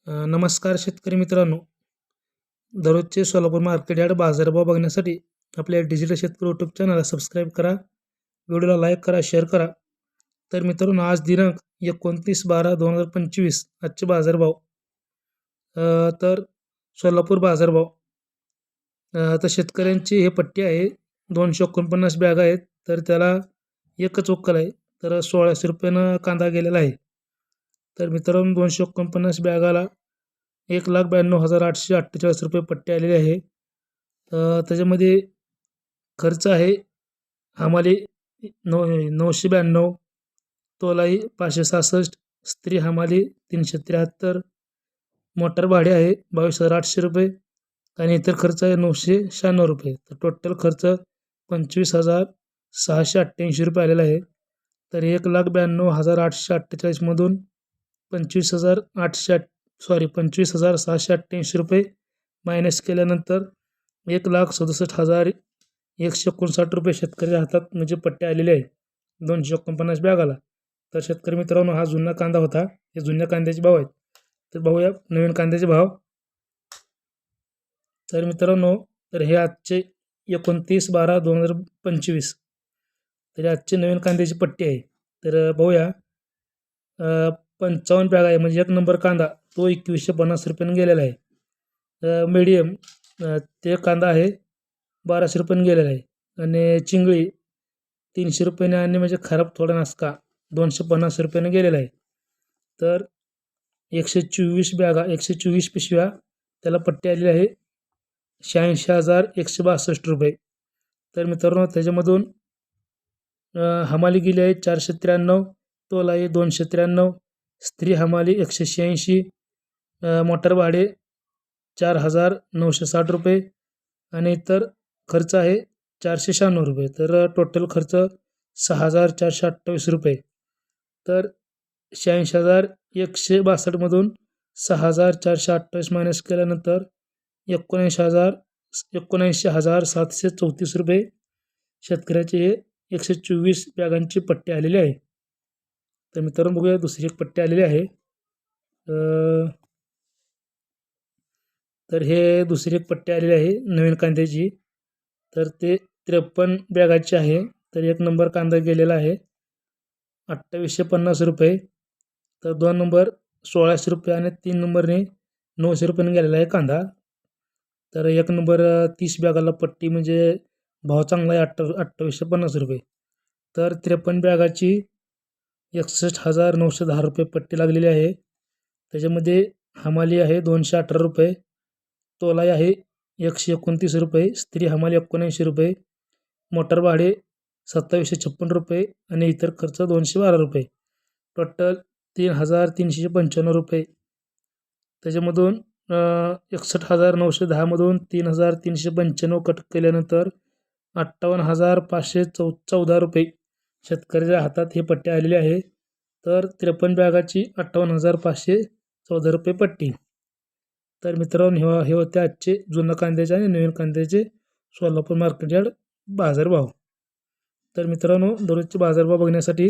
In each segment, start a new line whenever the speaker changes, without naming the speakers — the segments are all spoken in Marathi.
नमस्कार शेतकरी मित्रांनो. दररोजचे सोलापूर मार्केट यार्ड बाजारभाव बघण्यासाठी आपल्या डिजिटल शेतकरी यूट्यूब चॅनलला सबस्क्राईब करा, व्हिडिओला लाईक करा, शेअर करा. तर मित्रांनो, आज दिनांक 29/12/2025 आजचे बाजारभाव. तर सोलापूर बाजारभाव. तर शेतकऱ्यांची हे पट्टी आहे, 249 बॅग आहेत. तर त्याला एकच वक्कल आहे. तर 1600 रुपयानं कांदा गेलेला आहे. तर मित्रांनो, 249 बॅगाला 1,92,848 रुपये पट्टी आलेली आहे. त्याच्यामध्ये खर्च आहे हमाली 992, तोलाई 566, स्त्री हमाली 373, मोटार भाडे आहे 22,800 रुपये आणि इतर खर्च आहे 996 रुपये. तर टोटल खर्च 25,688 रुपये आलेला आहे. तर 1,92,848 मधून 25,688 रुपये मायनस केल्यानंतर 1,67,159 रुपये शेतकऱ्याच्या हातात म्हणजे पट्टे आलेले आहे 249 बॅगाला. तर शेतकरी मित्रांनो, हा जुना कांदा होता. हे जुन्या कांद्याचे भाव आहेत. तर पाहूया नवीन कांद्याचे भाव. तर मित्रांनो, तर हे आजचे 29/12/2025 तर आजचे नवीन कांद्याची पट्टी आहे. तर पाहूया 55 बॅग आहे म्हणजे 1 नंबर कांदा तो 2150 रुपयाने गेलेला आहे. मीडियम ते कांदा आहे 1200 रुपयाने गेलेला आहे आणि चिंगळी 300 रुपयाने आणि म्हणजे खराब थोडा नासका 250 रुपयाने गेलेला आहे. तर 124 बॅगा 124 पिशव्या त्याला पट्टी आलेली आहे 86,162 रुपये. तर मित्रांनो, त्याच्यामधून हमाली गेली आहे 493, तोलाई 293, स्त्री हमाली 186, मोटार भाडे 4,960 रुपये आणि इतर खर्च आहे 496 रुपये. तर टोटल खर्च 6,428 रुपये. तर 86,162 मधून 6,428 मायनस केल्यानंतर 79,734 रुपये शेतकऱ्याचे हे 124 बॅगांची पट्टी आलेली आहे. तर मित्रांनो, बघूया दुसरी एक पट्टी आलेली आहे. तर हे दुसरी एक पट्टी आलेली आहे नवीन कांद्याची. तर ते 53 बॅगाची आहे. तर 1 नंबर कांदा गेलेला आहे 2,850 रुपये. तर 2 नंबर 1,600 रुपये आणि 3 नंबरने 900 रुपयाने गेलेला आहे कांदा. तर 1 नंबर 30 बॅगाला पट्टी म्हणजे भाव चांगला आहे 2,850 रुपये. तर 53 बॅगाची 61,910 रुपये पट्टी लागलेली आहे. त्याच्यामध्ये हमाली आहे 218 रुपये, तोलाई आहे 129 रुपये, स्त्री हमाली 79 रुपये, मोटार भाडे 2,756 रुपये आणि इतर खर्च 212 रुपये. टोटल 3,395 रुपये. त्याच्यामधून 61,910 मधून 3,395 कट केल्यानंतर 58,514 रुपये शेतकऱ्याच्या हातात हे पट्टे आलेले आहे. तर 53 बॅगाची 58,514 रुपये पट्टी. तर मित्रांनो, हे होते आजचे जुन्या कांद्याचे आणि नवीन कांद्याचे सोलापूर मार्केट यार्ड बाजारभाव. तर मित्रांनो, दररोजचे बाजारभाव बघण्यासाठी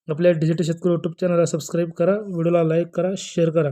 आपल्या डिजिटल शेतकरी यूट्यूब चॅनलला सबस्क्राईब करा, व्हिडिओला लाईक करा, शेअर करा.